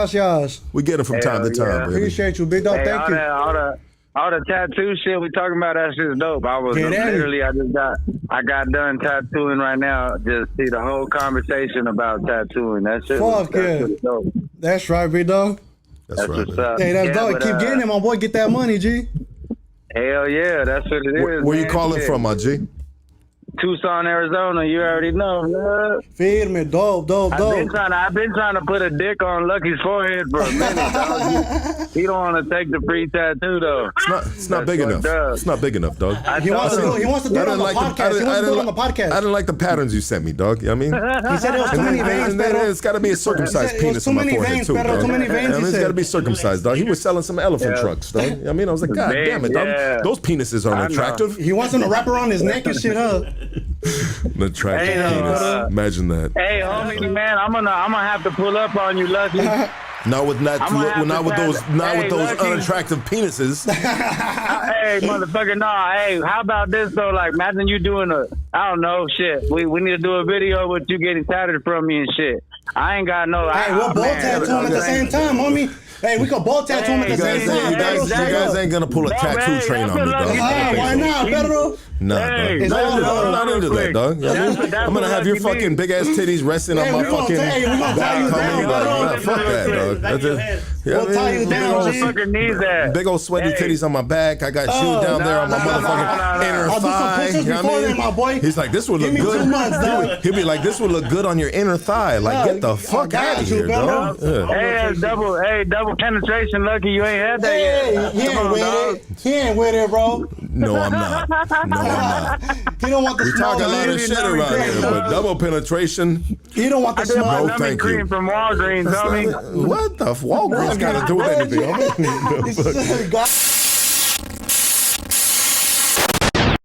Gracias. We get them from time to time, baby. Appreciate you, big dog. Hey, Thank you. All the tattoo shit we talking about, that shit's dope. I got done tattooing right now. Just see the whole conversation about tattooing. That shit. Fuck yeah. Dope. That's right, big dog. That's right. What's up. Hey, that's dope. Keep getting it, my boy. Get that money, G. Hell yeah, that's what it is. Where you calling from, my G? Tucson, Arizona. You already know. Man. Firme, dope. I've been trying to put a dick on Lucky's forehead for a minute, dog. He don't want to take the free tattoo though. It's not big enough. It's not big enough, dog. He wants to do it on the podcast. I didn't like the patterns you sent me, dog. You know what I mean? He said it was too many veins, it's got to be a circumcised penis on my forehead too, dog. Too many veins, It's got to be circumcised, dog. He was selling some elephant trucks, dog. You know what I mean? I was like, God damn it, dog. Those penises aren't attractive. He wants him to wrap around his neck and shit, huh? An attractive penis. Imagine that. Hey, homie, man, I'm gonna have to pull up on you, Lucky. Not with those Lucky. unattractive penises. Hey, motherfucker, nah. Hey, how about this though? Like, imagine you doing I don't know, shit. We need to do a video with you getting tatted from me and shit. I ain't got no. Hey, we'll both tattoo him at the same time, homie. Hey, we could both tattoo him at the same time. You guys ain't gonna pull a tattoo train on me, dog. Why not, Pedro? Nah, hey, dog. I'm not into that, dog. You know what I mean? I'm gonna have your fucking big ass titties resting on my fucking back. Fuck that, dog. We'll tie you down, G. Big old sweaty titties on my back. I got shoes down there on my motherfucking inner thigh. You know what I mean? My boy. He's like, this would look good. 2 months, dog. He'll be like, this would look good on your inner thigh. Like, get the fuck out of here, dog. Hey, double penetration, Lucky. You ain't had that yet. He ain't with it, bro. No, I'm not. He don't want the we small. talk a lot of shit around here, but double penetration. He don't want the small. No, thank you. From Walgreens, homie. What the Walgreens got to do with anything?